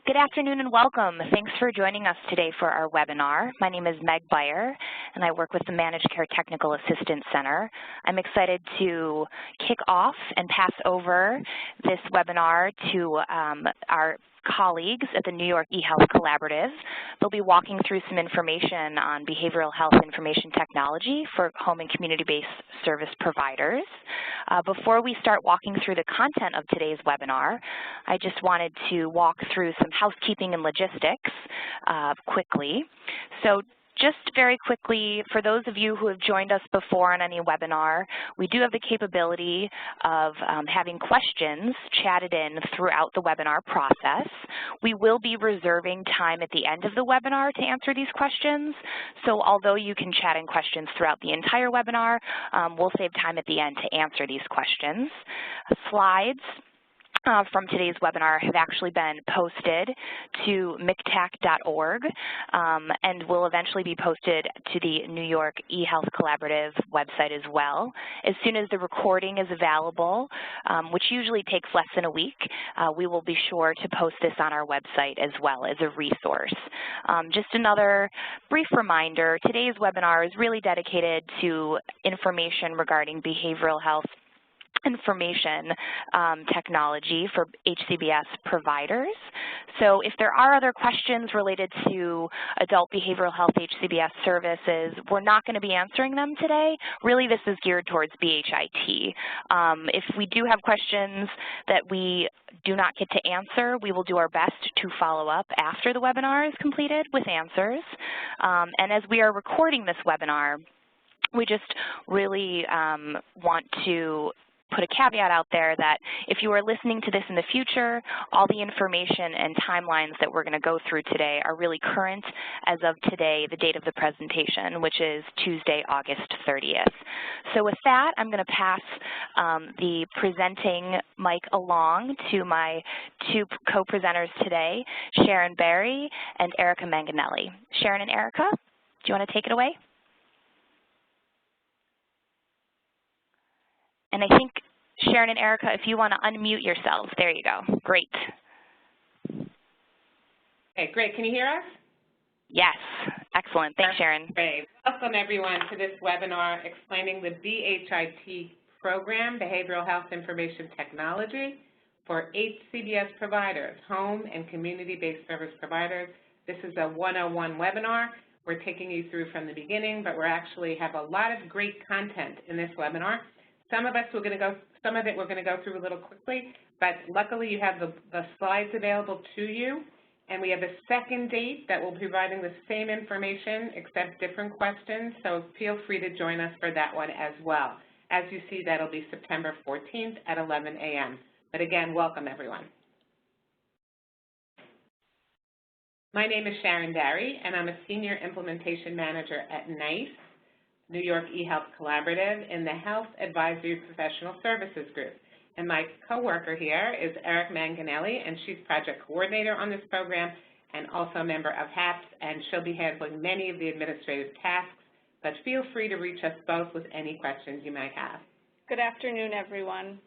Good afternoon and welcome. Thanks for joining us today for our webinar. My name is Meg Beyer, and I work with the Managed Care Technical Assistance Center. I'm excited to kick off and pass over this webinar to our colleagues at the New York eHealth Collaborative. They'll be walking through some information on behavioral health information technology for home and community-based service providers. Before we start walking through the content of today's webinar, I just wanted to walk through some housekeeping and logistics quickly. So just very quickly, for those of you who have joined us before on any webinar, we do have the capability of having questions chatted in throughout the webinar process. We will be reserving time at the end of the webinar to answer these questions. So although you can chat in questions throughout the entire webinar, we'll save time at the end to answer these questions. Slides from today's webinar have actually been posted to MCTAC.org and will eventually be posted to the New York eHealth Collaborative website as well. As soon as the recording is available, which usually takes less than a week, we will be sure to post this on our website as well as a resource. Just another brief reminder, today's webinar is really dedicated to information regarding behavioral health information technology for HCBS providers. So if there are other questions related to adult behavioral health HCBS services, we're not going to be answering them today. Really, this is geared towards BHIT. If we do have questions that we do not get to answer, we will do our best to follow up after the webinar is completed with answers. And as we are recording this webinar, we just really want to put a caveat out there that if you are listening to this in the future, all the information and timelines that we're going to go through today are really current as of today, the date of the presentation, which is Tuesday, August 30th. So with that, I'm going to pass the presenting mic along to my two co-presenters today, Sharon Berry and Erica Manganelli. Sharon and Erica, do you want to take it away? And I think, Sharon and Erica, if you want to unmute yourselves, there you go. Great. Okay, great. Can you hear us? Yes. Excellent. Thanks, Sharon. Great. Welcome, everyone, to this webinar explaining the BHIT program, Behavioral Health Information Technology, for HCBS providers, home and community-based service providers. This is a 101 webinar. We're taking you through from the beginning, but we actually have a lot of great content in this webinar. Some of it we're going to go through a little quickly, but luckily you have the slides available to you, and we have a second date that will be providing the same information except different questions, so feel free to join us for that one as well. As you see, that'll be September 14th at 11 a.m. But again, welcome everyone. My name is Sharon Berry, and I'm a Senior Implementation Manager at NYC, New York eHealth Collaborative, in the Health Advisory Professional Services Group. And my coworker here is Erica Manganelli, and she's project coordinator on this program and also a member of HAPS, and she'll be handling many of the administrative tasks, but feel free to reach us both with any questions you might have. Good afternoon, everyone.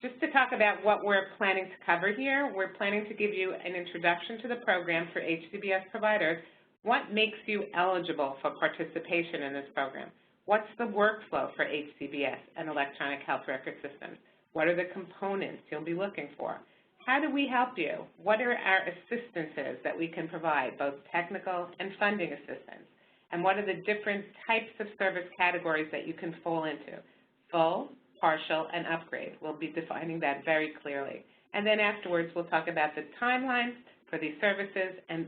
Just to talk about what we're planning to cover here, we're planning to give you an introduction to the program for HCBS providers. What makes you eligible for participation in this program? What's the workflow for HCBS and electronic health record systems? What are the components you'll be looking for? How do we help you? What are our assistances that we can provide, both technical and funding assistance? And what are the different types of service categories that you can fall into? Full, partial, and upgrade. We'll be defining that very clearly. And then afterwards, we'll talk about the timelines for these services and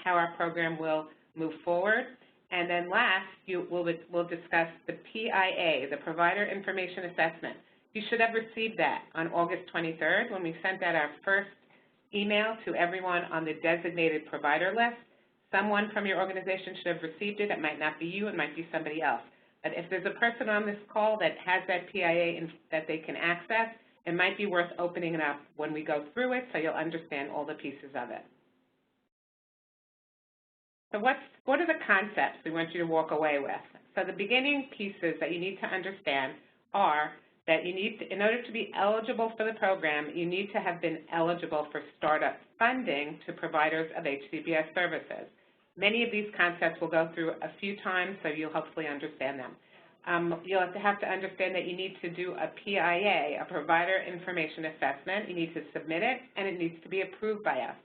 how our program will move forward. And then last, we'll discuss the PIA, the Provider Information Assessment. You should have received that on August 23rd when we sent out our first email to everyone on the designated provider list. Someone from your organization should have received it. It might not be you, it might be somebody else. But if there's a person on this call that has that PIA that they can access, it might be worth opening it up when we go through it so you'll understand all the pieces of it. So what are the concepts we want you to walk away with? So the beginning pieces that you need to understand are that you need to, in order to be eligible for the program, you need to have been eligible for startup funding to providers of HCBS services. Many of these concepts we'll go through a few times, so you'll hopefully understand them. You'll have to understand that you need to do a PIA, a Provider Information Assessment. You need to submit it, and it needs to be approved by us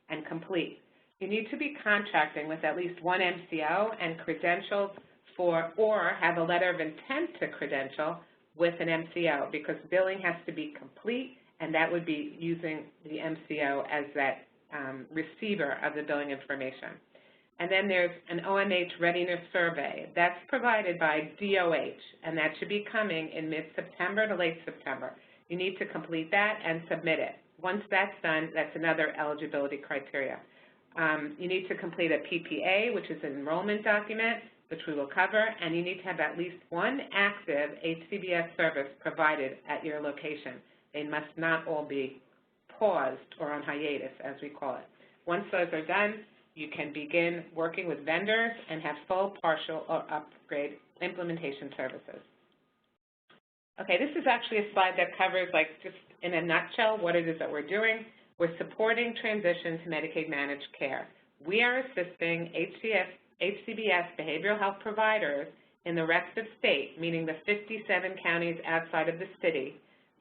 and complete. You need to be contracting with at least one MCO and credentialed for, or have a letter of intent to credential with an MCO, because billing has to be complete, and that would be using the MCO as that receiver of the billing information. And then there's an OMH Readiness Survey. That's provided by DOH, and that should be coming in mid-September to late September. You need to complete that and submit it. Once that's done, that's another eligibility criteria. You need to complete a PPA, which is an enrollment document, which we will cover, and you need to have at least one active HCBS service provided at your location. They must not all be paused or on hiatus, as we call it. Once those are done, you can begin working with vendors and have full, partial, or upgrade implementation services. Okay, this is actually a slide that covers, like, just in a nutshell, what it is that we're doing. We're supporting transition to Medicaid managed care. We are assisting HCBS behavioral health providers in the rest of state, meaning the 57 counties outside of the city,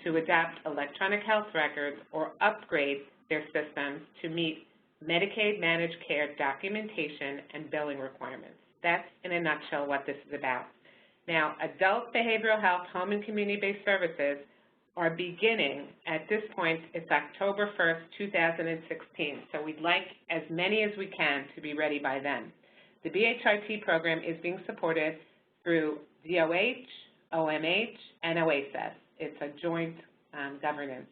to adopt electronic health records or upgrade their systems to meet Medicaid managed care documentation and billing requirements. That's, in a nutshell, what this is about. Now, adult behavioral health home and community-based services are beginning, at this point, it's October 1st, 2016, so we'd like as many as we can to be ready by then. The BHIT program is being supported through DOH, OMH, and OASIS. It's a joint governance.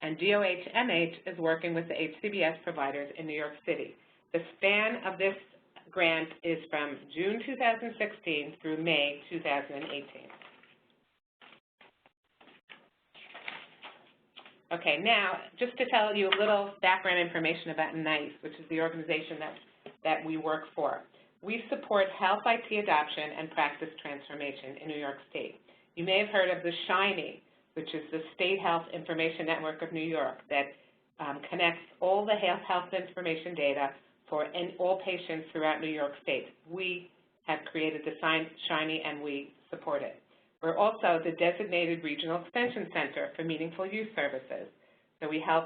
And DOH-MH is working with the HCBS providers in New York City. The span of this grant is from June 2016 through May 2018. Okay, now, just to tell you a little background information about NYC, which is the organization that we work for. We support health IT adoption and practice transformation in New York State. You may have heard of the SHINY, which is the State Health Information Network of New York, that connects all the health information data for all patients throughout New York State. We have created the SHINY, and we support it. We're also the designated regional extension center for meaningful use services. So we help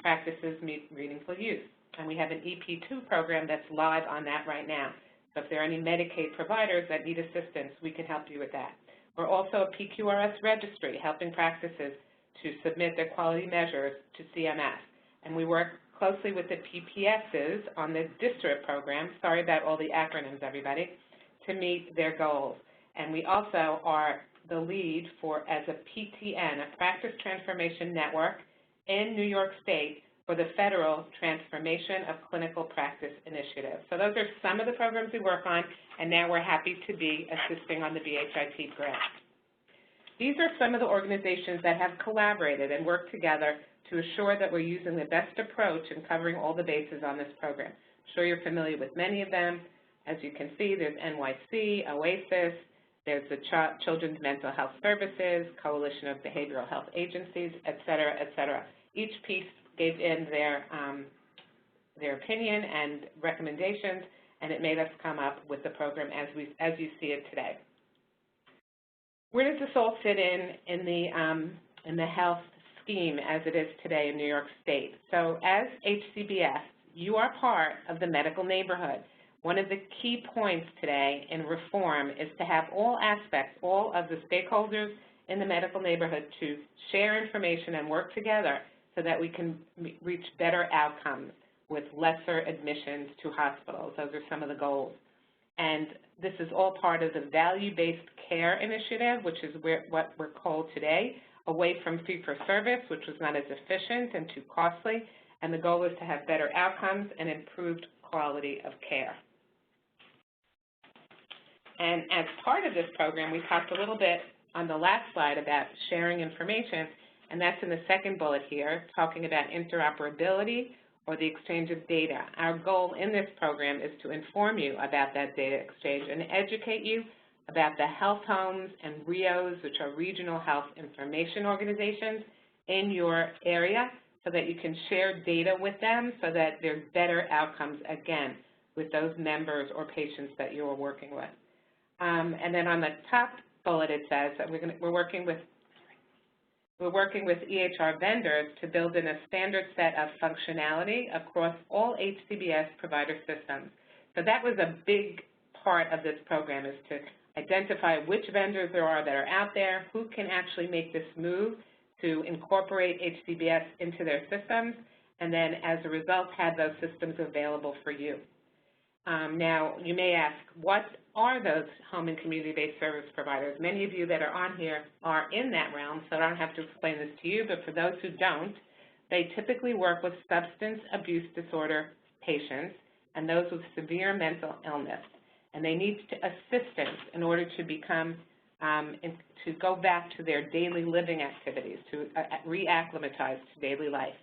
practices meet meaningful use. And we have an EP2 program that's live on that right now. So if there are any Medicaid providers that need assistance, we can help you with that. We're also a PQRS registry, helping practices to submit their quality measures to CMS. And we work closely with the PPSs on the district program, sorry about all the acronyms, everybody, to meet their goals. And we also are the lead for, as a PTN, a Practice Transformation Network in New York State for the Federal Transformation of Clinical Practice Initiative. So those are some of the programs we work on, and now we're happy to be assisting on the BHIT grant. These are some of the organizations that have collaborated and worked together to assure that we're using the best approach in covering all the bases on this program. I'm sure you're familiar with many of them. As you can see, there's NYC, OASIS, there's the Children's Mental Health Services, Coalition of Behavioral Health Agencies, et cetera, et cetera. Each piece gave in their opinion and recommendations, and it made us come up with the program as you see it today. Where does this all fit in the health scheme as it is today in New York State? So as HCBS, you are part of the medical neighborhood. One of the key points today in reform is to have all aspects, all of the stakeholders in the medical neighborhood to share information and work together so that we can reach better outcomes with lesser admissions to hospitals. Those are some of the goals. And this is all part of the value-based care initiative, which is what we're called today, away from fee-for-service, which was not as efficient and too costly. And the goal is to have better outcomes and improved quality of care. And as part of this program, we talked a little bit on the last slide about sharing information, and that's in the second bullet here, talking about interoperability or the exchange of data. Our goal in this program is to inform you about that data exchange and educate you about the health homes and RIOs, which are Regional Health Information Organizations, in your area so that you can share data with them so that there's better outcomes, again, with those members or patients that you're working with. And then on the top bullet it says that we're working with EHR vendors to build in a standard set of functionality across all HCBS provider systems. So that was a big part of this program, is to identify which vendors there are that are out there, who can actually make this move to incorporate HCBS into their systems, and then as a result have those systems available for you. Now, you may ask, what are those home and community-based service providers? Many of you that are on here are in that realm, so I don't have to explain this to you, but for those who don't, they typically work with substance abuse disorder patients and those with severe mental illness, and they need assistance in order to become to go back to their daily living activities, to reacclimatize to daily life.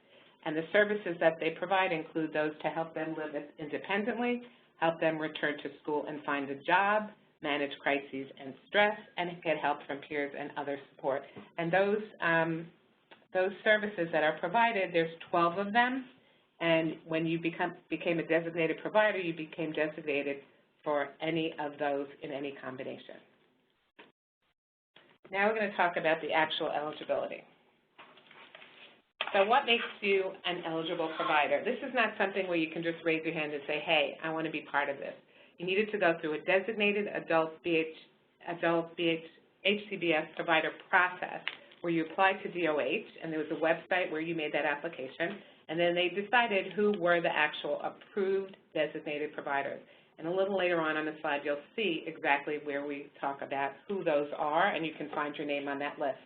And the services that they provide include those to help them live independently, help them return to school and find a job, manage crises and stress, and get help from peers and other support. And those services that are provided, there's 12 of them, and when you became a designated provider, you became designated for any of those in any combination. Now we're going to talk about the actual eligibility. So what makes you an eligible provider? This is not something where you can just raise your hand and say, hey, I want to be part of this. You needed to go through a designated adult HCBS provider process where you applied to DOH, and there was a website where you made that application, and then they decided who were the actual approved designated providers. And a little later on the slide, you'll see exactly where we talk about who those are, and you can find your name on that list.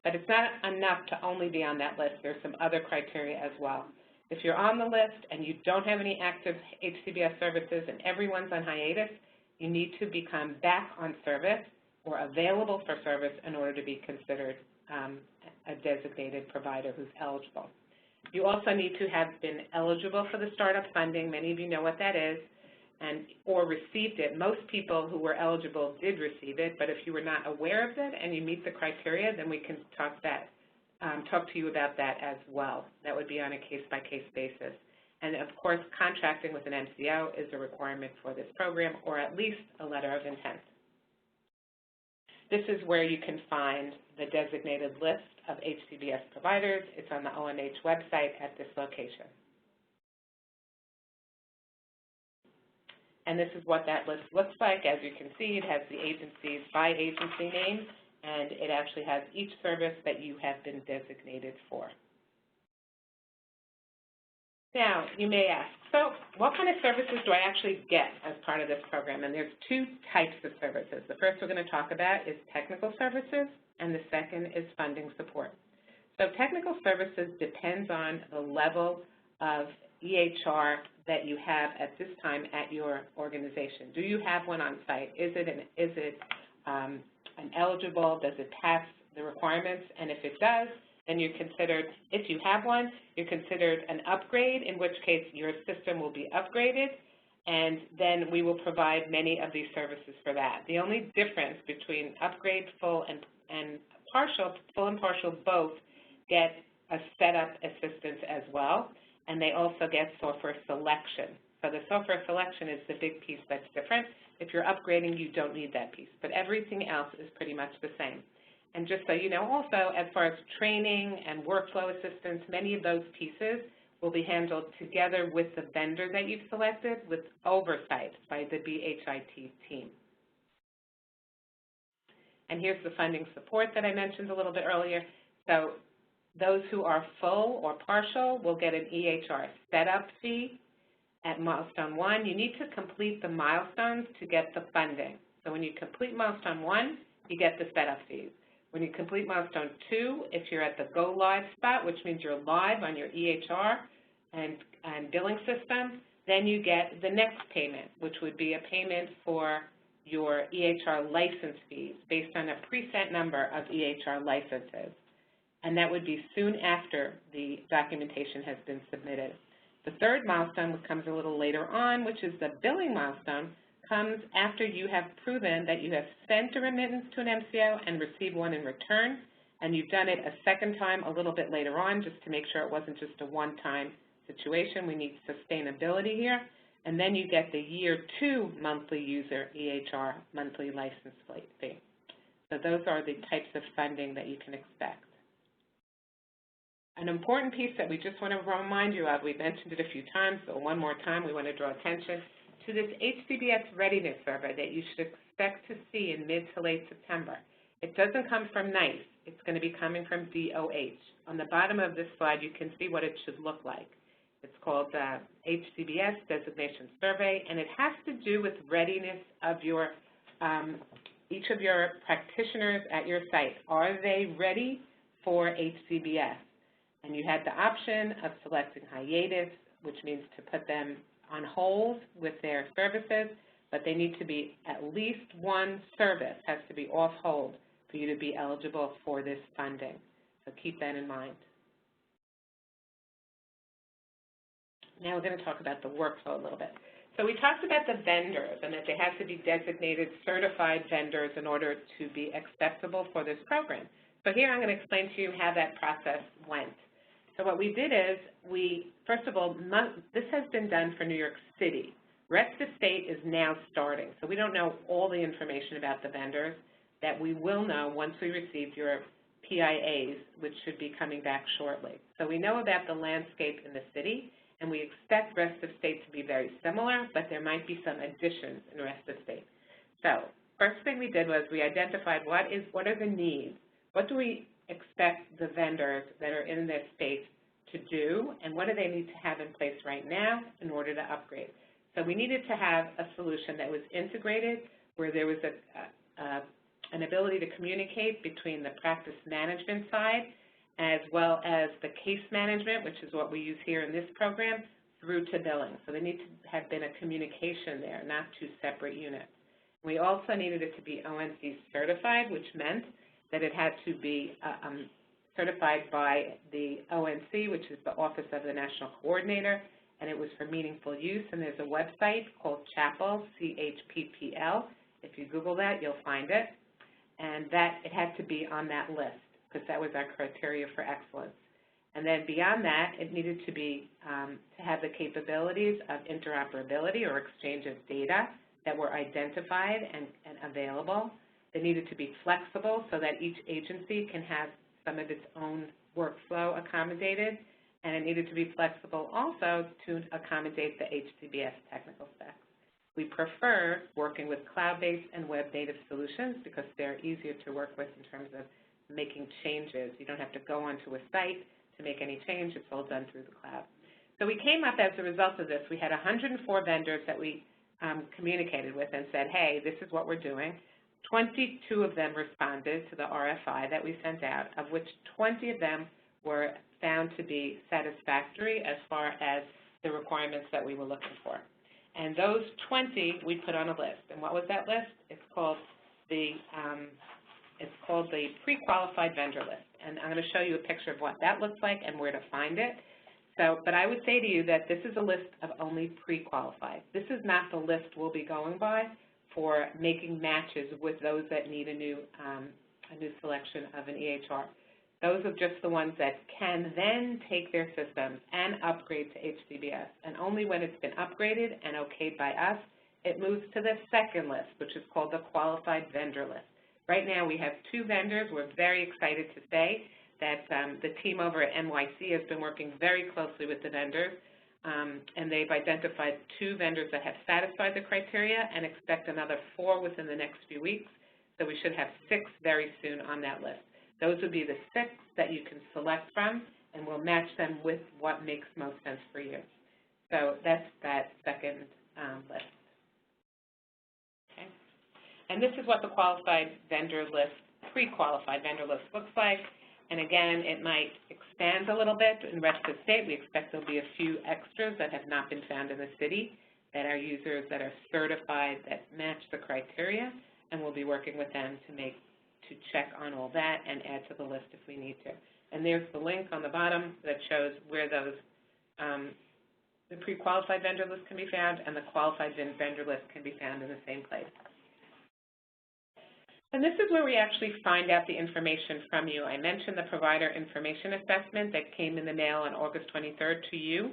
But it's not enough to only be on that list. There's some other criteria as well. If you're on the list and you don't have any active HCBS services and everyone's on hiatus, you need to become back on service or available for service in order to be considered a designated provider who's eligible. You also need to have been eligible for the startup funding. Many of you know what that is, or received it. Most people who were eligible did receive it, but if you were not aware of it and you meet the criteria, then we can talk to you about that as well. That would be on a case-by-case basis. And of course, contracting with an MCO is a requirement for this program, or at least a letter of intent. This is where you can find the designated list of HCBS providers. It's on the OMH website at this location. And this is what that list looks like. As you can see, it has the agencies by agency name, and it actually has each service that you have been designated for. Now, you may ask, so what kind of services do I actually get as part of this program? And there's two types of services. The first we're going to talk about is technical services, and the second is funding support. So technical services depends on the level of EHR that you have at this time at your organization. Do you have one on site? Is it eligible? Does it pass the requirements? And if it does, then you're considered, if you have one, you're considered an upgrade, in which case your system will be upgraded, and then we will provide many of these services for that. The only difference between upgrade, full and partial, full and partial both get a setup assistance as well, and they also get software selection. So the software selection is the big piece that's different. If you're upgrading, you don't need that piece, but everything else is pretty much the same. And just so you know, also, as far as training and workflow assistance, many of those pieces will be handled together with the vendor that you've selected with oversight by the BHIT team. And here's the funding support that I mentioned a little bit earlier. So those who are full or partial will get an EHR setup fee at Milestone 1. You need to complete the milestones to get the funding. So when you complete Milestone 1, you get the setup fees. When you complete Milestone 2, if you're at the Go Live spot, which means you're live on your EHR and billing system, then you get the next payment, which would be a payment for your EHR license fees based on a preset number of EHR licenses. And that would be soon after the documentation has been submitted. The third milestone comes a little later on, which is the billing milestone, comes after you have proven that you have sent a remittance to an MCO and received one in return, and you've done it a second time a little bit later on just to make sure it wasn't just a one-time situation. We need sustainability here. And then you get the year 2 monthly user EHR monthly license fee. So those are the types of funding that you can expect. An important piece that we just want to remind you of, we've mentioned it a few times, but one more time we want to draw attention to this HCBS Readiness Survey that you should expect to see in mid to late September. It doesn't come from NYC. It's going to be coming from DOH. On the bottom of this slide, you can see what it should look like. It's called HCBS Designation Survey, and it has to do with readiness of your each of your practitioners at your site. Are they ready for HCBS? And you had the option of selecting hiatus, which means to put them on hold with their services, but they need to be at least one service has to be off hold for you to be eligible for this funding. So keep that in mind. Now we're going to talk about the workflow a little bit. So we talked about the vendors and that they have to be designated certified vendors in order to be acceptable for this program. So here I'm going to explain to you how that process went. So what we did is first of all, this has been done for New York City. Rest of state is now starting. So we don't know all the information about the vendors that we will know once we receive your PIAs, which should be coming back shortly. So we know about the landscape in the city, and we expect rest of state to be very similar, but there might be some additions in rest of state. So first thing we did was we identified what are the needs, what do we expect the vendors that are in this space to do, and what do they need to have in place right now in order to upgrade. So we needed to have a solution that was integrated, where there was an ability to communicate between the practice management side as well as the case management, which is what we use here in this program, through to billing. So there needs to have been a communication there, not two separate units. We also needed it to be ONC certified, which meant that it had to be certified by the ONC, which is the Office of the National Coordinator, and it was for meaningful use. And there's a website called CHAPPL, C-H-P-P-L. If you Google that, you'll find it. And that it had to be on that list, because that was our criteria for excellence. And then beyond that, it needed to be to have the capabilities of interoperability or exchange of data that were identified and available. They needed to be flexible so that each agency can have some of its own workflow accommodated, and it needed to be flexible also to accommodate the HCBS technical specs. We prefer working with cloud-based and web-native solutions because they're easier to work with in terms of making changes. You don't have to go onto a site to make any change. It's all done through the cloud. So we came up as a result of this. We had 104 vendors that we communicated with and said, hey, this is what we're doing. 22 of them responded to the RFI that we sent out, of which 20 of them were found to be satisfactory as far as the requirements that we were looking for. And those 20 we put on a list. And what was that list? It's called the pre-qualified vendor list. And I'm going to show you a picture of what that looks like and where to find it. But I would say to you that this is a list of only pre-qualified. This is not the list we'll be going by for making matches with those that need a new selection of an EHR. Those are just the ones that can then take their systems and upgrade to HCBS. And only when it's been upgraded and okayed by us, it moves to the second list, which is called the qualified vendor list. Right now we have 2 vendors. We're very excited to say that the team over at NYC has been working very closely with the vendors, and they've identified 2 vendors that have satisfied the criteria and expect another 4 within the next few weeks. So we should have 6 very soon on that list. Those would be the 6 that you can select from, and we'll match them with what makes most sense for you. So that's that second list. Okay. And this is what the qualified vendor list, pre-qualified vendor list looks like. And again, it might expand a little bit in rest of state. We expect there'll be a few extras that have not been found in the city that are users that are certified that match the criteria, and we'll be working with them to check on all that and add to the list if we need to. And there's the link on the bottom that shows where those the pre-qualified vendor list can be found, and the qualified vendor list can be found in the same place. And this is where we actually find out the information from you. I mentioned the provider information assessment that came in the mail on August 23rd to you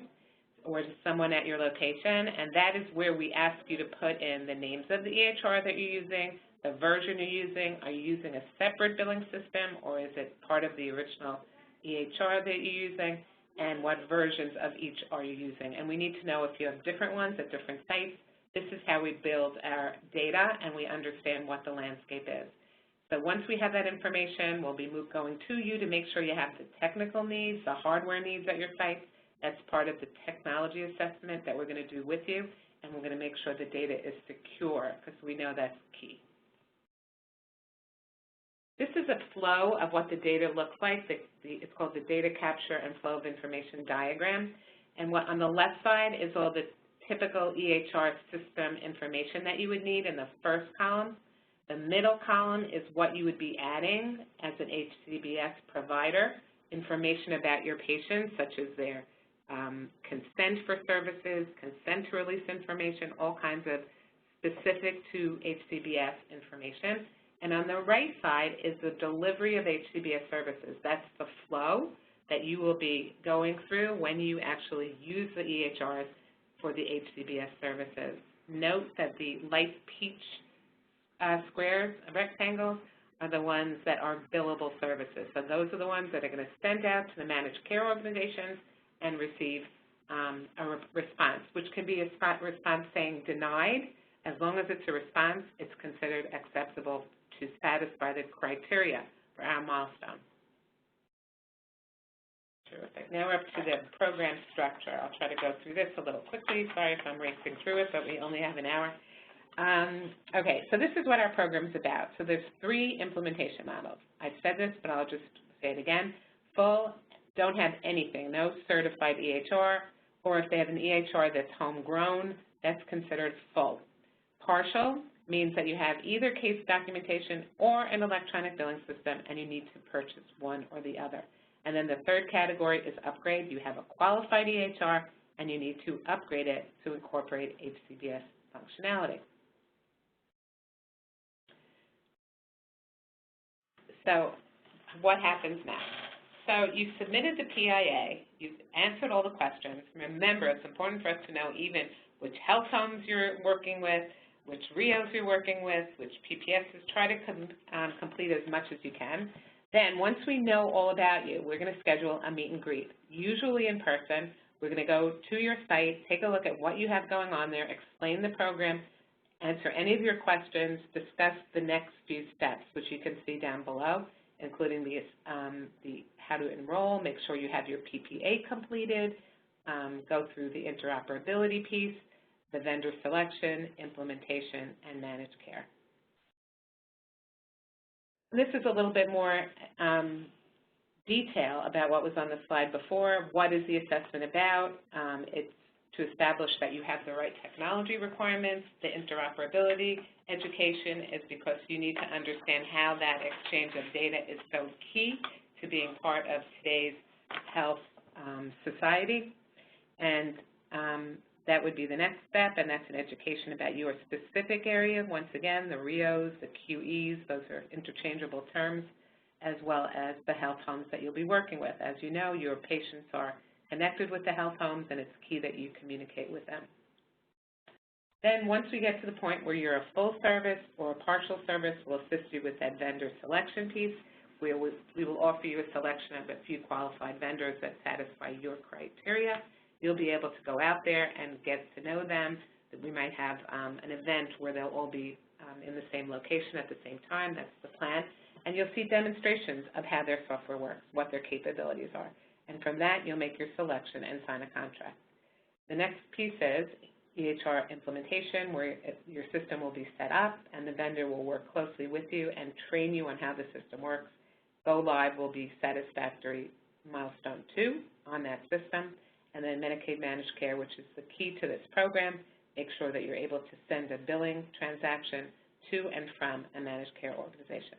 or to someone at your location, and that is where we ask you to put in the names of the EHR that you're using, the version you're using. Are you using a separate billing system, or is it part of the original EHR that you're using, and what versions of each are you using? And we need to know if you have different ones at different sites. This is how we build our data and we understand what the landscape is. So once we have that information, we'll be going to you to make sure you have the technical needs, the hardware needs at your site. That's part of the technology assessment that we're going to do with you, and we're going to make sure the data is secure because we know that's key. This is a flow of what the data looks like. It's called the data capture and flow of information diagram. And what on the left side is all the typical EHR system information that you would need in the first column. The middle column is what you would be adding as an HCBS provider, information about your patients, such as their consent for services, consent to release information, all kinds of specific to HCBS information. And on the right side is the delivery of HCBS services. That's the flow that you will be going through when you actually use the EHRs for the HCBS services. Note that the light peach squares, rectangles, are the ones that are billable services. So those are the ones that are going to send out to the managed care organizations and receive a response, which can be a response saying denied. As long as it's a response, it's considered acceptable to satisfy the criteria for our milestone. Terrific. Now we're up to the program structure. I'll try to go through this a little quickly. Sorry if I'm racing through it, but we only have an hour. Okay, so this is what our program is about. So there's 3 implementation models. I've said this, but I'll just say it again. Full, don't have anything, no certified EHR, or if they have an EHR that's homegrown, that's considered full. Partial means that you have either case documentation or an electronic billing system, and you need to purchase one or the other. And then the third category is upgrade. You have a qualified EHR, and you need to upgrade it to incorporate HCBS functionality. So what happens next? So you submitted the PIA. You've answered all the questions. Remember, it's important for us to know even which health homes you're working with, which RIOs you're working with, which PPSs. Try to complete as much as you can. Then once we know all about you, we're going to schedule a meet and greet, usually in person. We're going to go to your site, take a look at what you have going on there, explain the program, answer any of your questions, discuss the next few steps, which you can see down below, including the how to enroll, make sure you have your PPA completed, go through the interoperability piece, the vendor selection, implementation, and managed care. This is a little bit more detail about what was on the slide before. What is the assessment about? It's to establish that you have the right technology requirements. The interoperability education is because you need to understand how that exchange of data is so key to being part of today's health society. And that would be the next step, and that's an education about your specific area. Once again, the RIOs, the QEs, those are interchangeable terms, as well as the health homes that you'll be working with. As you know, your patients are connected with the health homes, and it's key that you communicate with them. Then once we get to the point where you're a full service or a partial service, we'll assist you with that vendor selection piece. We will offer you a selection of a few qualified vendors that satisfy your criteria. You'll be able to go out there and get to know them. We might have an event where they'll all be in the same location at the same time. That's the plan. And you'll see demonstrations of how their software works, what their capabilities are. And from that, you'll make your selection and sign a contract. The next piece is EHR implementation, where your system will be set up, and the vendor will work closely with you and train you on how the system works. Go live will be satisfactory milestone 2 on that system. And then Medicaid managed care, which is the key to this program. Make sure that you're able to send a billing transaction to and from a managed care organization.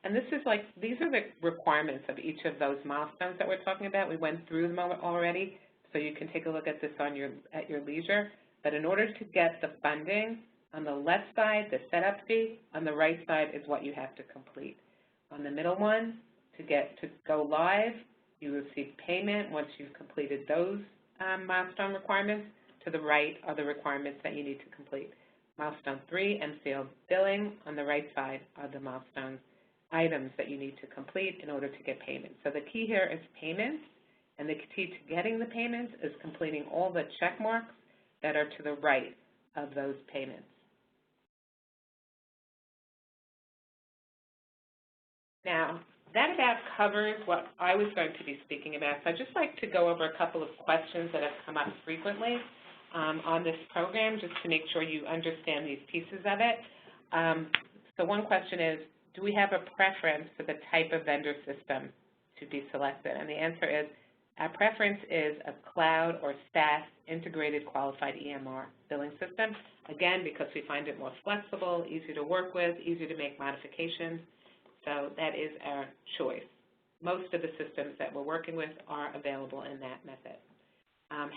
And this is these are the requirements of each of those milestones that we're talking about. We went through them already. so you can take a look at this at your leisure. But in order to get the funding, on the left side, the setup fee, on the right side is what you have to complete. On the middle one, to go live, you receive payment once you've completed those milestone requirements. To the right are the requirements that you need to complete. Milestone 3, MCO billing. On the right side are the milestone items that you need to complete in order to get payment. So the key here is payments, and the key to getting the payments is completing all the check marks that are to the right of those payments. Now, that about covers what I was going to be speaking about. So I'd just like to go over a couple of questions that have come up frequently on this program, just to make sure you understand these pieces of it. So one question is, do we have a preference for the type of vendor system to be selected? And the answer is, our preference is a cloud or SaaS integrated qualified EMR billing system, again, because we find it more flexible, easy to work with, easy to make modifications. So that is our choice. Most of the systems that we're working with are available in that method.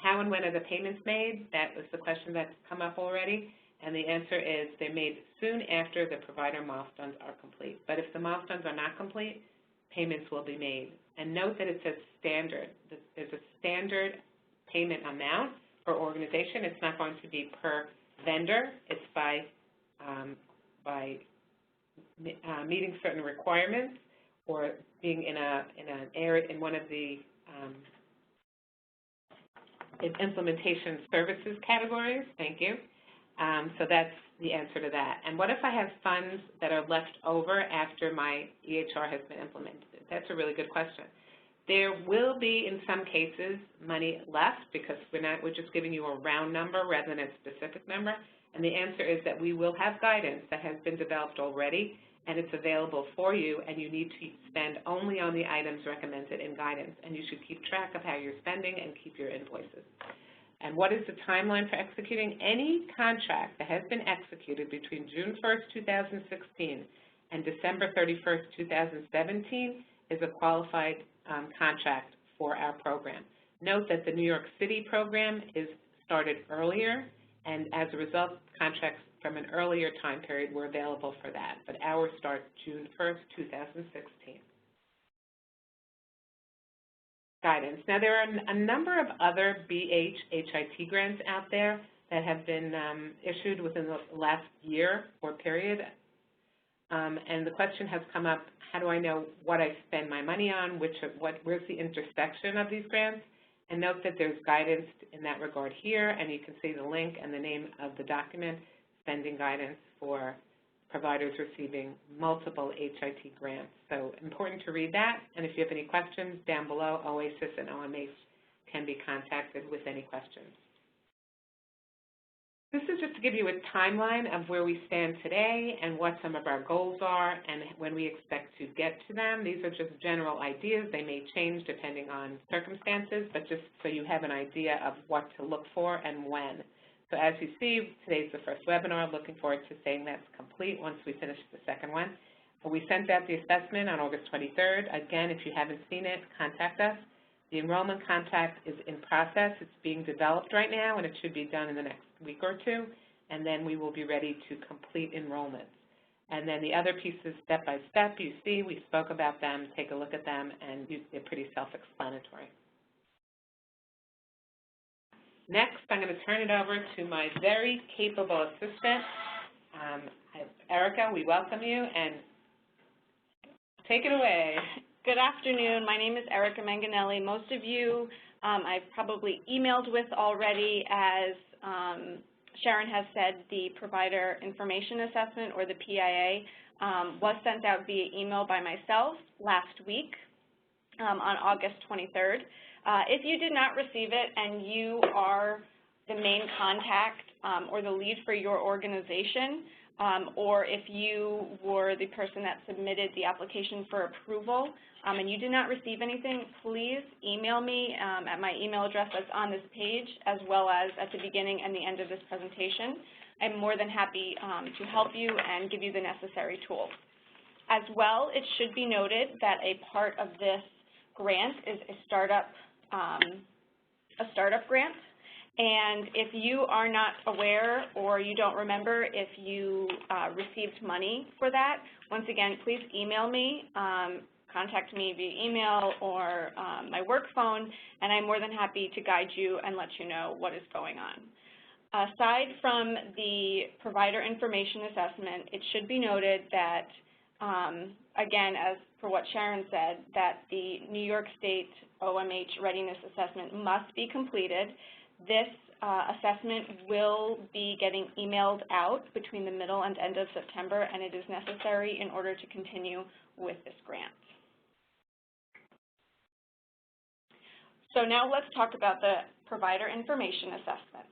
How and when are the payments made? That was the question that's come up already. And the answer is they're made soon after the provider milestones are complete. But if the milestones are not complete, payments will be made. And note that it says standard. There's a standard payment amount per organization. It's not going to be per vendor. It's by meeting certain requirements or being in an area in one of the implementation services categories. Thank you. So that's the answer to that. And what if I have funds that are left over after my EHR has been implemented? That's a really good question. There will be, in some cases, money left because we're just giving you a round number rather than a specific number. And the answer is that we will have guidance that has been developed already, and it's available for you, and you need to spend only on the items recommended in guidance. And you should keep track of how you're spending and keep your invoices. And what is the timeline for executing? Any contract that has been executed between June 1st, 2016 and December 31st, 2017 is a qualified contract for our program. Note that the New York City program is started earlier, and as a result, contracts from an earlier time period were available for that, but ours start June 1st, 2016. Guidance. Now, there are a number of other BHIT grants out there that have been issued within the last year or period, and the question has come up, how do I know what I spend my money on, where's the intersection of these grants? And note that there's guidance in that regard here, and you can see the link and the name of the document, spending guidance for providers receiving multiple HIT grants. So important to read that, and if you have any questions down below, OASIS and OMH can be contacted with any questions. This is just to give you a timeline of where we stand today and what some of our goals are and when we expect to get to them. These are just general ideas. They may change depending on circumstances, but just so you have an idea of what to look for and when. So as you see, today's the first webinar. Looking forward to saying that's complete once we finish the second one. We sent out the assessment on August 23rd. Again, if you haven't seen it, contact us. The enrollment contract is in process. It's being developed right now, and it should be done in the next week or two, and then we will be ready to complete enrollments. And then the other pieces, step by step, you see, we spoke about them, take a look at them, and they're pretty self-explanatory. Next, I'm going to turn it over to my very capable assistant, Erica. We welcome you, and take it away. Good afternoon. My name is Erica Manganelli. Most of you I've probably emailed with already. As Sharon has said, the Provider Information Assessment, or the PIA, was sent out via email by myself last week on August 23rd. If you did not receive it and you are the main contact or the lead for your organization, or if you were the person that submitted the application for approval and you did not receive anything, please email me at my email address that's on this page, as well as at the beginning and the end of this presentation. I'm more than happy to help you and give you the necessary tools. As well, it should be noted that a part of this grant is a startup a startup grant. And if you are not aware or you don't remember if you received money for that, once again, please email me, contact me via email or my work phone, and I'm more than happy to guide you and let you know what is going on. Aside from the provider information assessment, it should be noted that, again, as for what Sharon said, that the New York State OMH Readiness Assessment must be completed. This assessment will be getting emailed out between the middle and end of September, and it is necessary in order to continue with this grant. So now let's talk about the provider information assessment.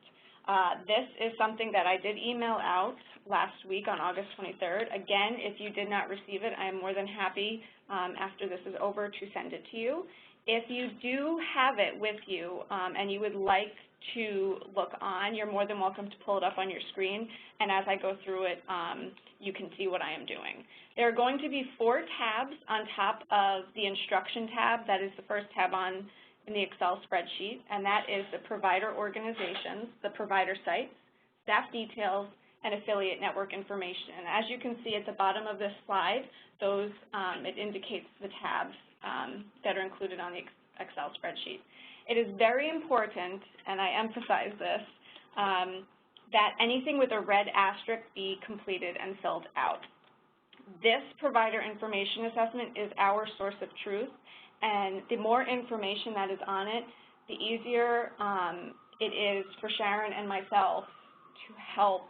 This is something that I did email out last week on August 23rd. Again, if you did not receive it, I am more than happy after this is over to send it to you. If you do have it with you and you would like to look on, you're more than welcome to pull it up on your screen, and as I go through it, you can see what I am doing. There are going to be 4 tabs on top of the instruction tab. That is the first tab in the Excel spreadsheet, and that is the provider organizations, the provider sites, staff details, and affiliate network information. And as you can see at the bottom of this slide, those it indicates the tabs that are included on the Excel spreadsheet. It is very important, and I emphasize this, that anything with a red asterisk be completed and filled out. This provider information assessment is our source of truth, and the more information that is on it, the easier it is for Sharon and myself to help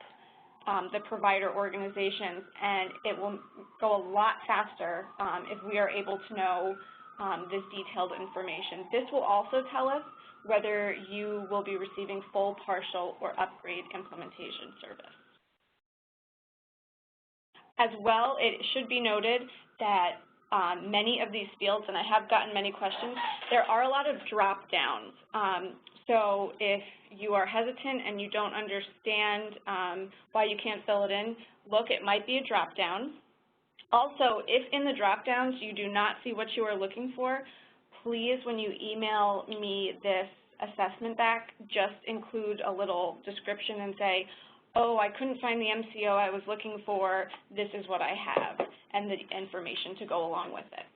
the provider organizations, and it will go a lot faster if we are able to know this detailed information. This will also tell us whether you will be receiving full, partial, or upgrade implementation service. As well, it should be noted that many of these fields, and I have gotten many questions, there are a lot of drop-downs. So if you are hesitant and you don't understand why you can't fill it in, look, it might be a drop-down. Also, if in the drop-downs you do not see what you are looking for, please, when you email me this assessment back, just include a little description and say, oh, I couldn't find the MCO I was looking for, this is what I have, and the information to go along with it.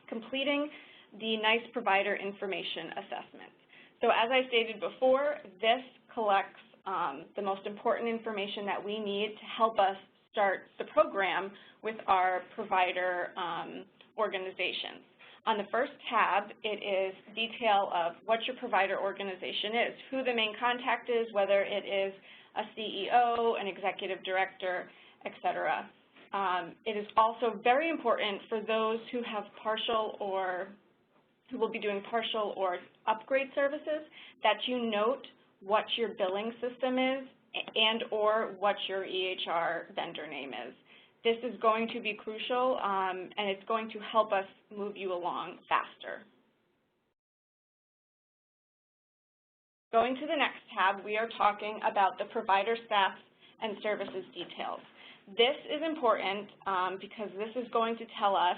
Completing the NICE Provider Information Assessment. So as I stated before, this collects the most important information that we need to help us start the program with our provider organizations. On the first tab, it is detail of what your provider organization is, who the main contact is, whether it is a CEO, an executive director, etc. It is also very important for those who have partial or who will be doing partial or upgrade services that you note what your billing system is and or what your EHR vendor name is. This is going to be crucial, and it's going to help us move you along faster. Going to the next tab, we are talking about the provider staff and services details. This is important because this is going to tell us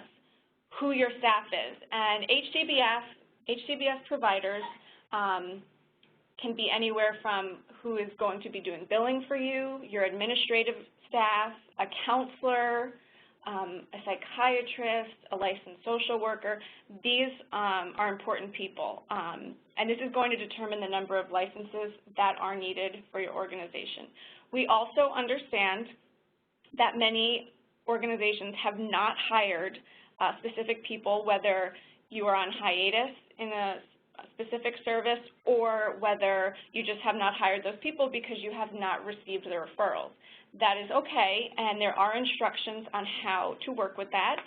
who your staff is. And HCBS providers can be anywhere from who is going to be doing billing for you, your administrative staff, a counselor, a psychiatrist, a licensed social worker. These are important people, and this is going to determine the number of licenses that are needed for your organization. We also understand that many organizations have not hired specific people, whether you are on hiatus in a specific service or whether you just have not hired those people because you have not received the referrals. That is okay, and there are instructions on how to work with that.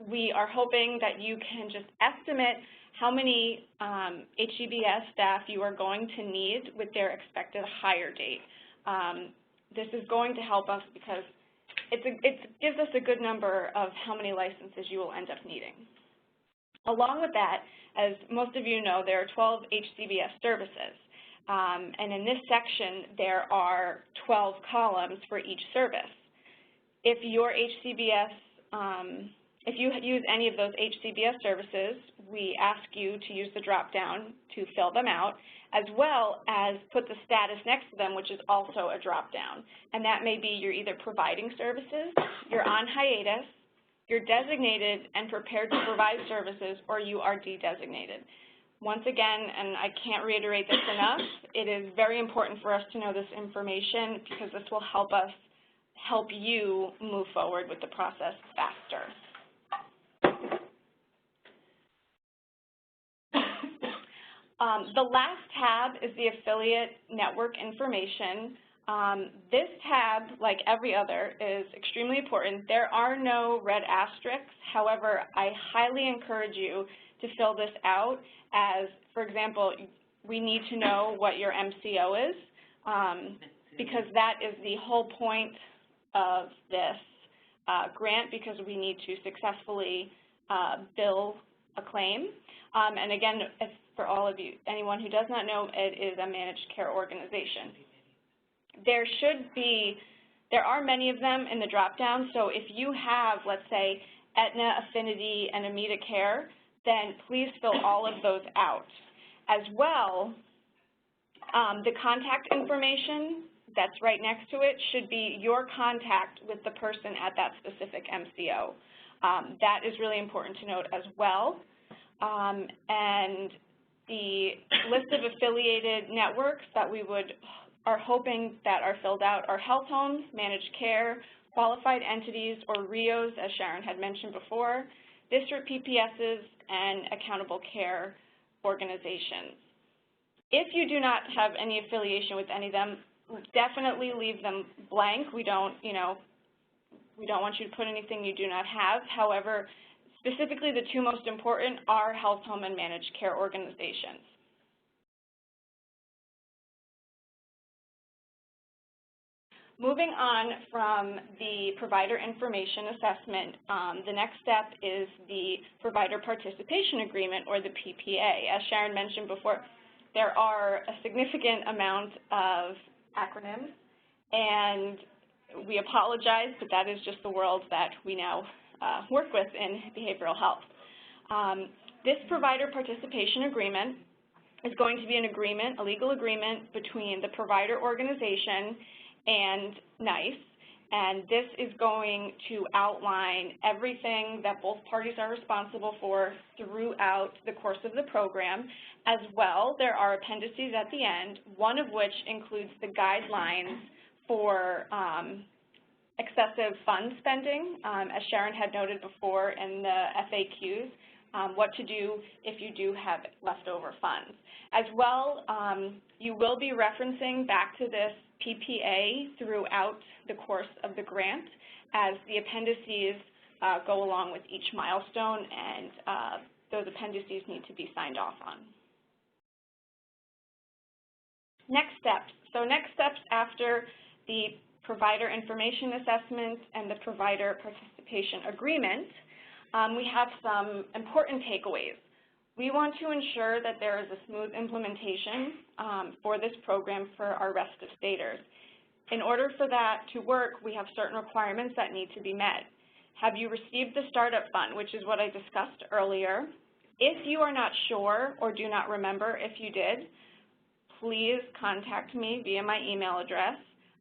We are hoping that you can just estimate how many HCBS staff you are going to need with their expected hire date. This is going to help us because it gives us a good number of how many licenses you will end up needing. Along with that, as most of you know, there are 12 HCBS services. And in this section, there are 12 columns for each service. If your HCBS If you use any of those HCBS services, we ask you to use the drop-down to fill them out, as well as put the status next to them, which is also a drop-down. And that may be you're either providing services, you're on hiatus, you're designated and prepared to provide services, or you are de-designated. Once again, and I can't reiterate this enough, it is very important for us to know this information because this will help us help you move forward with the process faster. The last tab is the affiliate network information. This tab, like every other, is extremely important. There are no red asterisks. However, I highly encourage you to fill this out as, for example, we need to know what your MCO is because that is the whole point of this grant, because we need to successfully bill a claim. And again, for all of you, anyone who does not know, it is a managed care organization. There are many of them in the drop-down, so if you have, let's say, Aetna, Affinity, and AmitaCare, then please fill all of those out. As well, the contact information that's right next to it should be your contact with the person at that specific MCO. That is really important to note as well. And the list of affiliated networks that we are hoping that are filled out are health homes, managed care, qualified entities, or RIOs, as Sharon had mentioned before, district PPSs, and accountable care organizations. If you do not have any affiliation with any of them, definitely leave them blank. We don't want you to put anything you do not have. However, specifically the two most important are health home and managed care organizations. Moving on from the provider information assessment, the next step is the provider participation agreement, or the PPA. As Sharon mentioned before, there are a significant amount of acronyms, and we apologize, but that is just the world that we now work with in behavioral health. This provider participation agreement is going to be an agreement, a legal agreement between the provider organization and NYC, and this is going to outline everything that both parties are responsible for throughout the course of the program. As well, there are appendices at the end, one of which includes the guidelines for excessive fund spending, as Sharon had noted before in the FAQs, what to do if you do have leftover funds. As well, you will be referencing back to this PPA throughout the course of the grant as the appendices go along with each milestone, and those appendices need to be signed off on. Next steps. So next steps after the provider information assessment and the provider participation agreement, we have some important takeaways. We want to ensure that there is a smooth implementation for this program for our rest of staters. In order for that to work, we have certain requirements that need to be met. Have you received the startup fund, which is what I discussed earlier? If you are not sure or do not remember if you did, please contact me via my email address,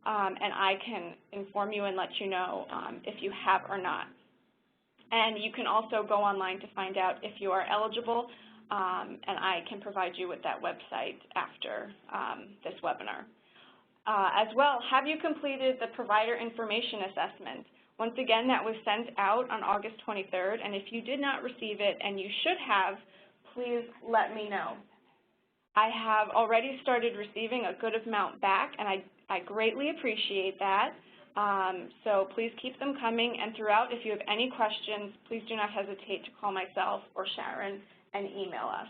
and I can inform you and let you know if you have or not. And you can also go online to find out if you are eligible, and I can provide you with that website after this webinar. As well, have you completed the provider information assessment? Once again, that was sent out on August 23rd, and if you did not receive it, and you should have, please let me know. I have already started receiving a good amount back, and I greatly appreciate that. So please keep them coming, and throughout, if you have any questions, please do not hesitate to call myself or Sharon and email us.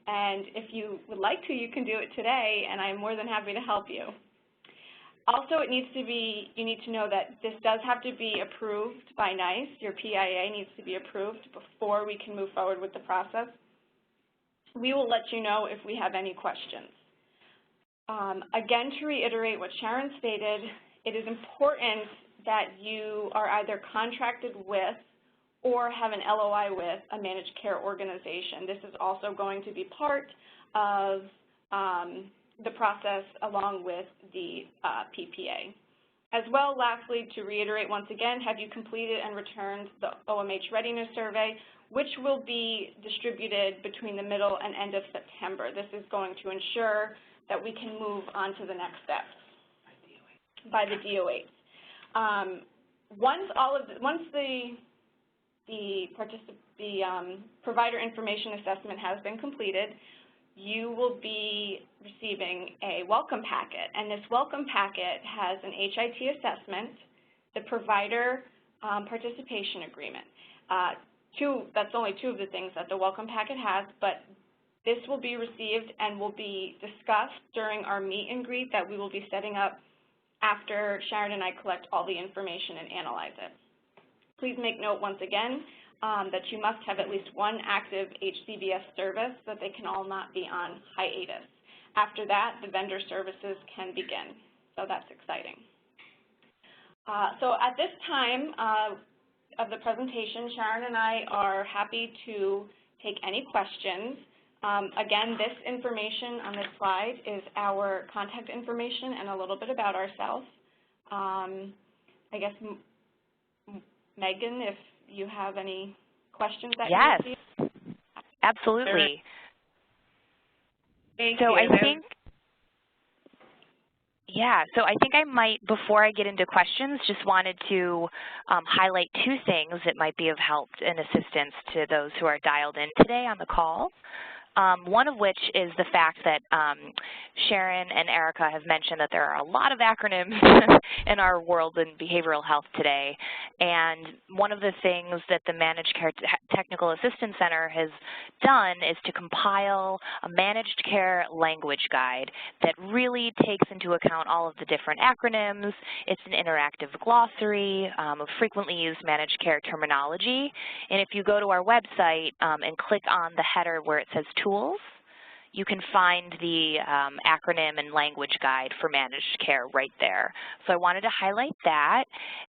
And if you would like to, you can do it today, and I'm more than happy to help you. Also, you need to know that this does have to be approved by NYC. Your PIA needs to be approved before we can move forward with the process. We will let you know if we have any questions. Again, to reiterate what Sharon stated, it is important that you are either contracted with or have an LOI with a managed care organization. This is also going to be part of the process along with the PPA. As well, lastly, to reiterate once again, have you completed and returned the OMH Readiness Survey, which will be distributed between the middle and end of September. This is going to ensure that we can move on to the next steps by the DOH. Once the provider information assessment has been completed, you will be receiving a welcome packet, and this welcome packet has an HIT assessment, the provider participation agreement. That's only two of the things that the welcome packet has, but this will be received and will be discussed during our meet and greet that we will be setting up after Sharon and I collect all the information and analyze it. Please make note once again that you must have at least one active HCBS service, that they can all not be on hiatus. After that, the vendor services can begin, so that's exciting. So at this time of the presentation, Sharon and I are happy to take any questions. Again, this information on this slide is our contact information and a little bit about ourselves. I guess, Megan, if you have any questions that you see. Yes, absolutely. Thank you. So I think I might, before I get into questions, just wanted to highlight two things that might be of help and assistance to those who are dialed in today on the call. One of which is the fact that Sharon and Erica have mentioned that there are a lot of acronyms in our world in behavioral health today, and one of the things that the Managed Care Technical Assistance Center has done is to compile a managed care language guide that really takes into account all of the different acronyms. It's an interactive glossary of frequently used managed care terminology, and if you go to our website and click on the header where it says tools, you can find the acronym and language guide for managed care right there. So I wanted to highlight that.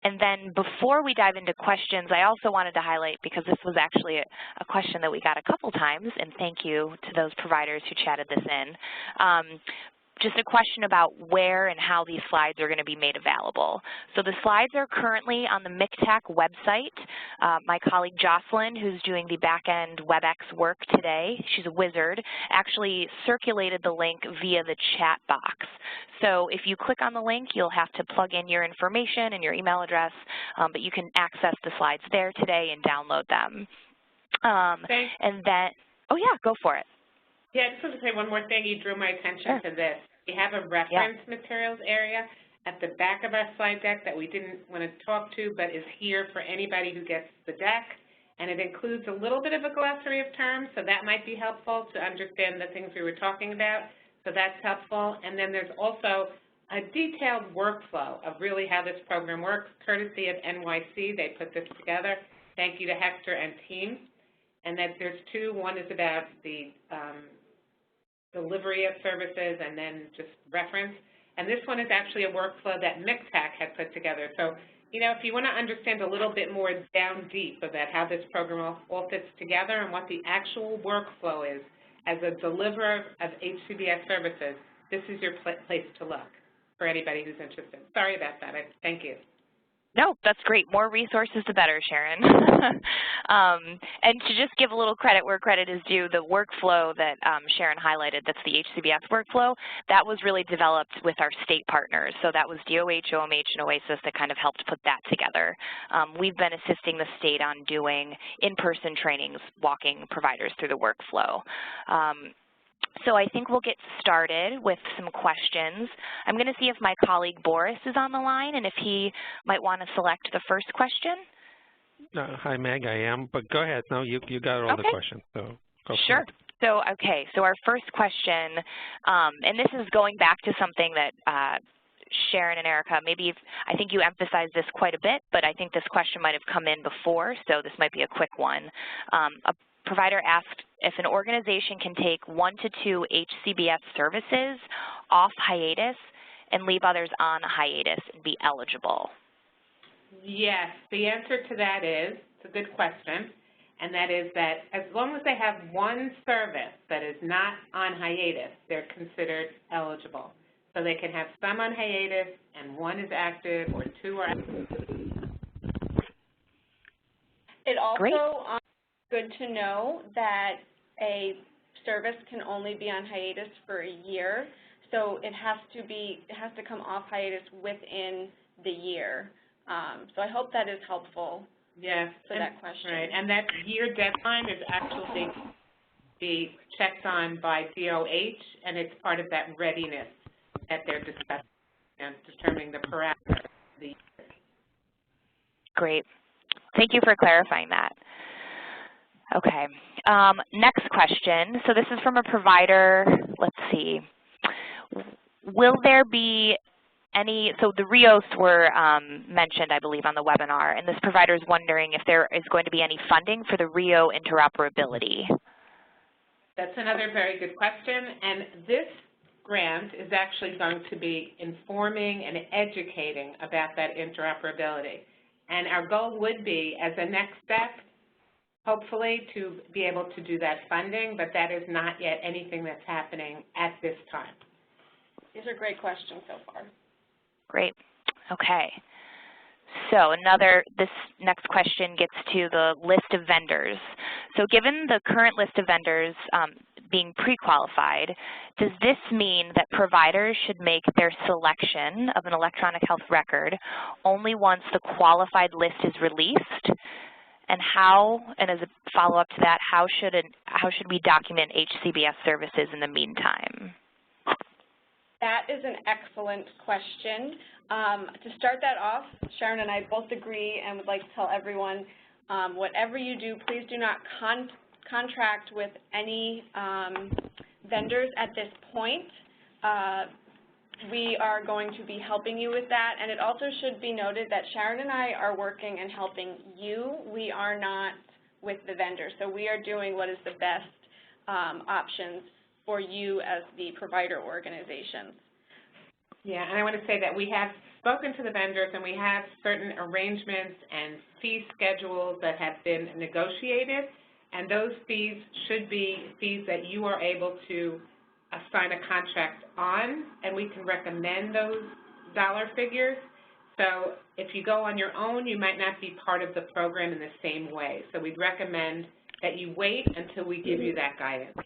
And then before we dive into questions, I also wanted to highlight, because this was actually a question that we got a couple times, and thank you to those providers who chatted this in, just a question about where and how these slides are going to be made available. So the slides are currently on the MCTAC website. My colleague Jocelyn, who's doing the back-end WebEx work today, she's a wizard, actually circulated the link via the chat box. So if you click on the link, you'll have to plug in your information and your email address, but you can access the slides there today and download them. And then, oh yeah, go for it. Yeah, I just want to say one more thing. You drew my attention to this. We have a reference materials area at the back of our slide deck that we didn't want to talk to, but is here for anybody who gets the deck. And it includes a little bit of a glossary of terms, so that might be helpful to understand the things we were talking about. So that's helpful. And then there's also a detailed workflow of really how this program works, courtesy of NYC. They put this together. Thank you to Hector and team. And then there's two. One is about the delivery of services and then just reference. And this one is actually a workflow that MCTAC had put together. So, you know, if you want to understand a little bit more down deep about how this program all fits together and what the actual workflow is as a deliverer of HCBS services, this is your place to look for anybody who's interested. Sorry about that. Thank you. No, that's great. More resources, the better, Sharon. And to just give a little credit where credit is due, the workflow that Sharon highlighted, that's the HCBS workflow, that was really developed with our state partners. So that was DOH, OMH, and OASIS that kind of helped put that together. We've been assisting the state on doing in-person trainings, walking providers through the workflow. So I think we'll get started with some questions. I'm going to see if my colleague Boris is on the line and if he might want to select the first question. Hi, Meg, I am, but go ahead. No, you got all the questions, so go for it. So, okay, so our first question, and this is going back to something that Sharon and Erica, I think you emphasized this quite a bit, but I think this question might have come in before, so this might be a quick one. A provider asked if an organization can take 1 to 2 HCBS services off hiatus and leave others on hiatus and be eligible. Yes, the answer to that is, It's a good question, and that is that as long as they have one service that is not on hiatus, they're considered eligible. So they can have some on hiatus and one is active or two are active. It also good to know that a service can only be on hiatus for a year, so it has to come off hiatus within the year. So I hope that is helpful. Yes, for that question. Right, and that year deadline is actually be checked on by DOH, and it's part of that readiness that they're discussing and determining the parameters of the year. Great. Thank you for clarifying that. Okay. Next question. So this is from a provider. Let's see. Will there be any, so the RIOs were mentioned, I believe, on the webinar, and this provider is wondering if there is going to be any funding for the RIO interoperability. That's another very good question, and this grant is actually going to be informing and educating about that interoperability. And our goal would be, as a next step, hopefully to be able to do that funding, but that is not yet anything that's happening at this time. These are great questions so far. Great. Okay. So this next question gets to the list of vendors. So given the current list of vendors being pre-qualified, does this mean that providers should make their selection of an electronic health record only once the qualified list is released? And as a follow-up to that, how should we document HCBS services in the meantime? That is an excellent question. To start that off, Sharon and I both agree and would like to tell everyone, whatever you do, please do not contract with any vendors at this point. We are going to be helping you with that, and it also should be noted that Sharon and I are working and helping you. We are not with the vendor, so we are doing what is the best options for you as the provider organizations. Yeah, and I want to say that we have spoken to the vendors and we have certain arrangements and fee schedules that have been negotiated, and those fees should be fees that you are able to assign a contract on, and we can recommend those dollar figures. So if you go on your own, you might not be part of the program in the same way. So we'd recommend that you wait until we give you that guidance.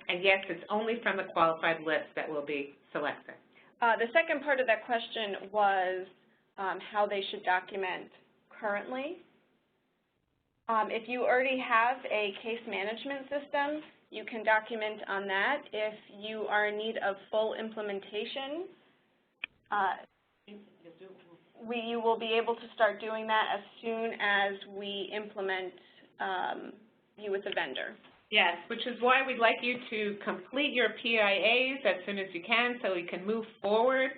And yes, it's only from the qualified list that we'll be selecting. The second part of that question was how they should document currently. If you already have a case management system, you can document on that. If you are in need of full implementation, you will be able to start doing that as soon as we implement you with the vendor. Yes, which is why we'd like you to complete your PIAs as soon as you can so we can move forward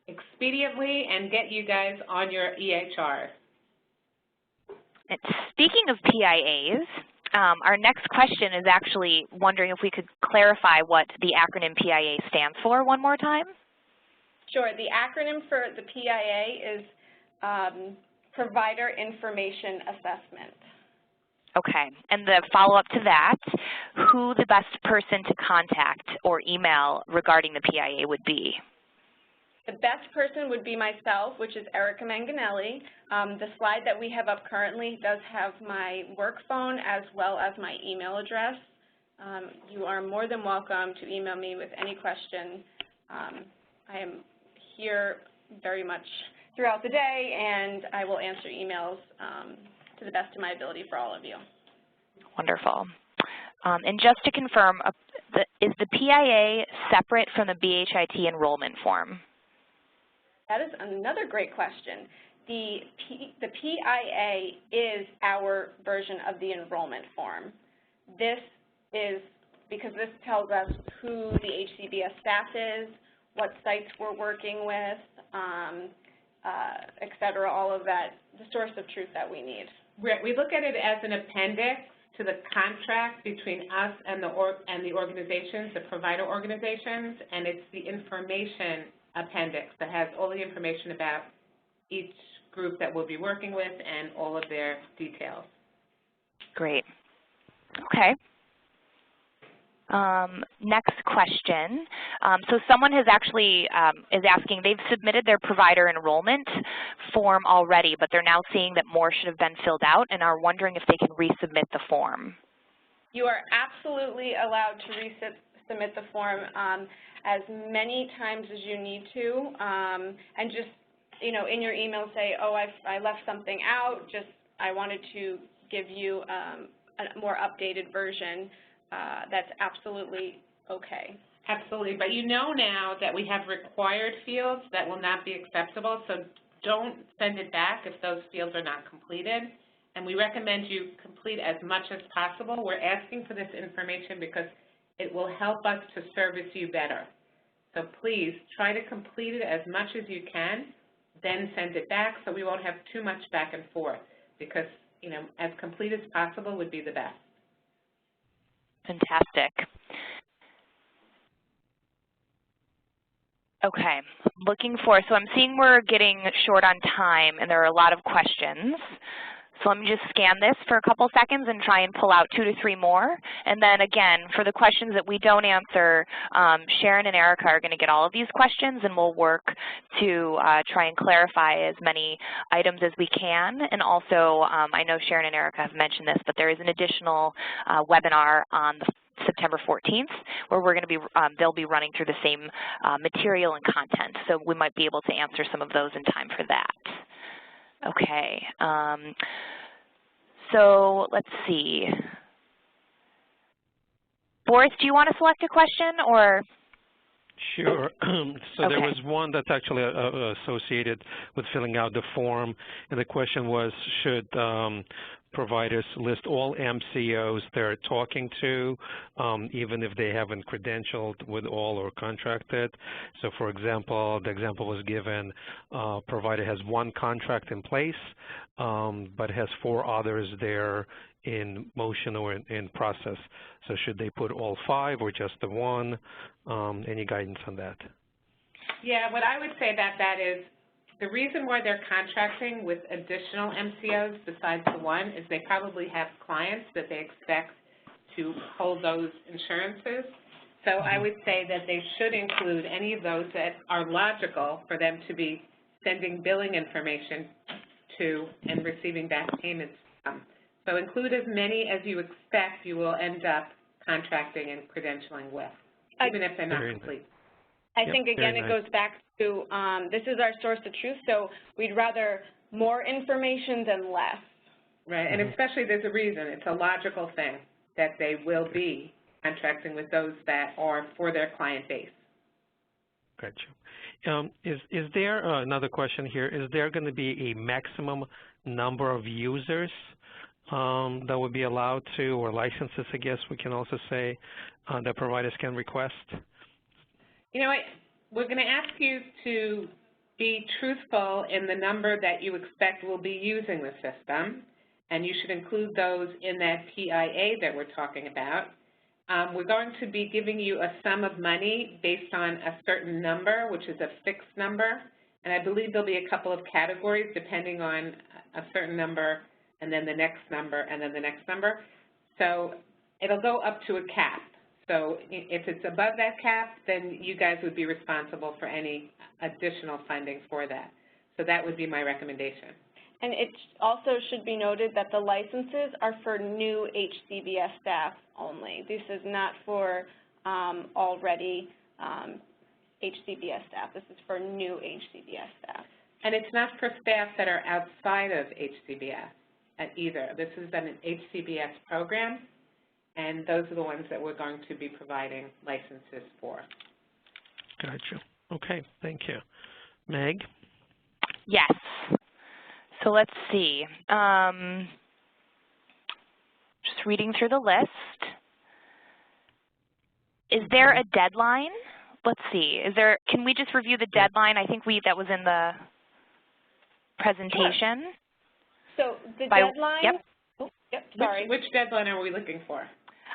expediently and get you guys on your EHRs. And speaking of PIAs, our next question is actually wondering if we could clarify what the acronym PIA stands for one more time. Sure. The acronym for the PIA is Provider Information Assessment. Okay. And the follow-up to that, who the best person to contact or email regarding the PIA would be? The best person would be myself, which is Erica Manganelli. The slide that we have up currently does have my work phone as well as my email address. You are more than welcome to email me with any question. I am here very much throughout the day, and I will answer emails to the best of my ability for all of you. Wonderful. And just to confirm, is the PIA separate from the BHIT enrollment form? That is another great question. The PIA is our version of the enrollment form. This is because this tells us who the HCBS staff is, what sites we're working with, et cetera, all of that, the source of truth that we need. We look at it as an appendix to the contract between us and the organizations, the provider organizations, and it's the information appendix that has all the information about each group that we'll be working with and all of their details. Great. Okay. Next question. So someone has actually is asking, they've submitted their provider enrollment form already, but they're now seeing that more should have been filled out and are wondering if they can resubmit the form. You are absolutely allowed to resubmit the form as many times as you need to, and just, you know, in your email say, oh, I left something out, just I wanted to give you a more updated version. That's absolutely okay. Absolutely, but you know now that we have required fields that will not be acceptable, so don't send it back if those fields are not completed. And we recommend you complete as much as possible. We're asking for this information because it will help us to service you better. So please try to complete it as much as you can, then send it back so we won't have too much back and forth, because, you know, as complete as possible would be the best. Fantastic. Okay, so I'm seeing we're getting short on time and there are a lot of questions. So let me just scan this for a couple seconds and try and pull out 2 to 3 more. And then again, for the questions that we don't answer, Sharon and Erica are going to get all of these questions, and we'll work to try and clarify as many items as we can. And also, I know Sharon and Erica have mentioned this, but there is an additional webinar on the September 14th, where we're going to be, they'll be running through the same material and content. So we might be able to answer some of those in time for that. Okay, so let's see. Boris, do you want to select a question, or? Sure. So okay. There was one that's actually associated with filling out the form, and the question was, should providers list all MCOs they're talking to, even if they haven't credentialed with all or contracted? So for example, the example was given, provider has 1 contract in place, but has 4 others there in motion or in process. So should they put all 5 or just the 1? Any guidance on that? Yeah, what I would say about that is the reason why they're contracting with additional MCOs besides the 1 is they probably have clients that they expect to hold those insurances. So I would say that they should include any of those that are logical for them to be sending billing information to and receiving back payments from. So include as many as you expect you will end up contracting and credentialing with, even if they're not complete. I think, again, it goes back to this is our source of truth, so we'd rather more information than less. Right, and especially there's a reason. It's a logical thing that they will be contracting with those that are for their client base. Gotcha. Is there another question here? Is there going to be a maximum number of users that would be allowed to, or licenses, I guess we can also say, that providers can request? You know what, we're going to ask you to be truthful in the number that you expect will be using the system, and you should include those in that PIA that we're talking about. We're going to be giving you a sum of money based on a certain number, which is a fixed number, and I believe there'll be a couple of categories depending on a certain number, and then the next number, and then the next number. So it'll go up to a cap. So if it's above that cap, then you guys would be responsible for any additional funding for that. So that would be my recommendation. And it also should be noted that the licenses are for new HCBS staff only. This is not for already HCBS staff. This is for new HCBS staff. And it's not for staff that are outside of HCBS either. This is an HCBS program, and those are the ones that we're going to be providing licenses for. Gotcha. Okay, thank you. Meg? Yes. So let's see. Just reading through the list. Is there a deadline? Let's see. Can we just review the deadline? I think that was in the presentation. So the deadline? Yep. Oh, yep, sorry. Which deadline are we looking for?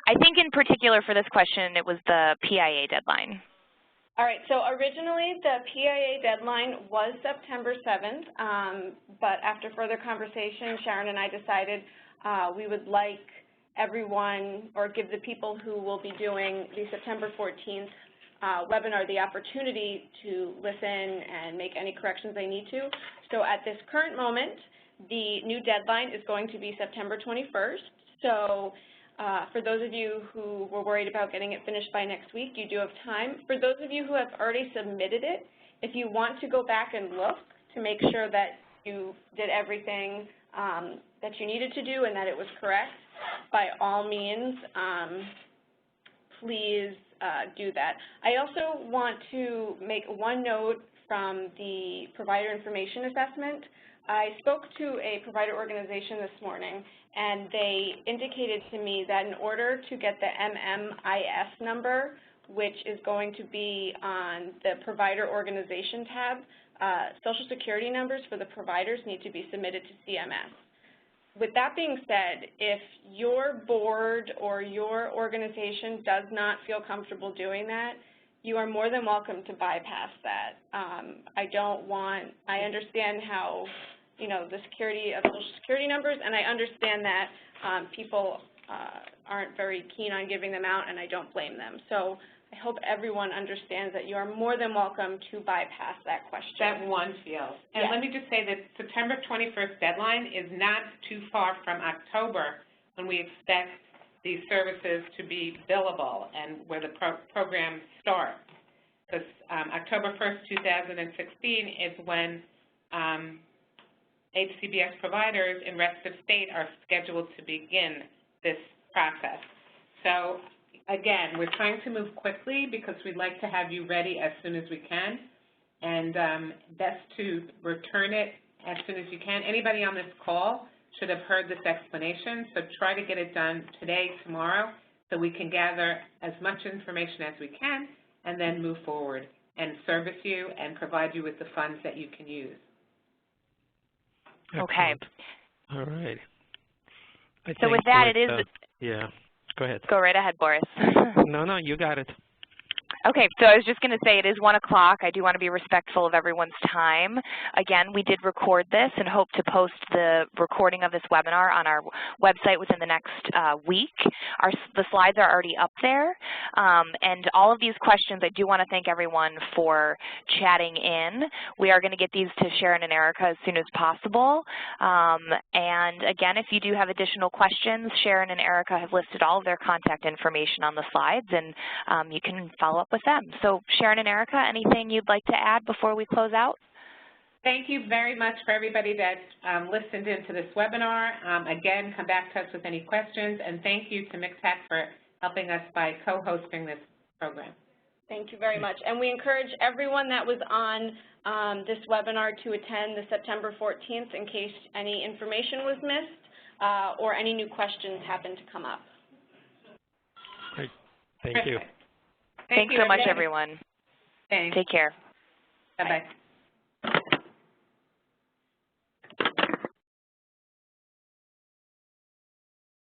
I think in particular for this question, it was the PIA deadline. All right, so originally the PIA deadline was September 7th, but after further conversation, Sharon and I decided we would like everyone, or give the people who will be doing the September 14th webinar the opportunity to listen and make any corrections they need to. So at this current moment, the new deadline is going to be September 21st. So for those of you who were worried about getting it finished by next week, you do have time. For those of you who have already submitted it, if you want to go back and look to make sure that you did everything that you needed to do and that it was correct, by all means, please do that. I also want to make one note from the provider information assessment. I spoke to a provider organization this morning, and they indicated to me that in order to get the MMIS number, which is going to be on the provider organization tab, Social Security numbers for the providers need to be submitted to CMS. With that being said, if your board or your organization does not feel comfortable doing that, you are more than welcome to bypass that. I understand how, the security of Social Security numbers, and I understand that people aren't very keen on giving them out, and I don't blame them. So I hope everyone understands that you are more than welcome to bypass that question. That one field. And yes. Let me just say that September 21st deadline is not too far from October, when we expect these services to be billable and where the program starts. Because October 1st, 2016 is when HCBS providers in rest of state are scheduled to begin this process. So again, we're trying to move quickly because we'd like to have you ready as soon as we can, and best to return it as soon as you can. Anybody on this call should have heard this explanation, so try to get it done today, tomorrow, so we can gather as much information as we can and then move forward and service you and provide you with the funds that you can use. Okay. All right. So with that, it is. Yeah. Go ahead. Go right ahead, Boris. No, you got it. Okay, so I was just going to say it is 1 o'clock. I do want to be respectful of everyone's time. Again, we did record this and hope to post the recording of this webinar on our website within the next week. The slides are already up there. And all of these questions, I do want to thank everyone for chatting in. We are going to get these to Sharon and Erica as soon as possible. And again, if you do have additional questions, Sharon and Erica have listed all of their contact information on the slides, and you can follow up with them. So Sharon and Erica, anything you'd like to add before we close out? Thank you very much for everybody that listened into this webinar. Again, come back to us with any questions, and thank you to MCTAC for helping us by co-hosting this program. Thank you very much. And we encourage everyone that was on this webinar to attend the September 14th in case any information was missed or any new questions happen to come up. Great. Thank you. Thanks so much, everyone. Thanks. Take care. Bye-bye.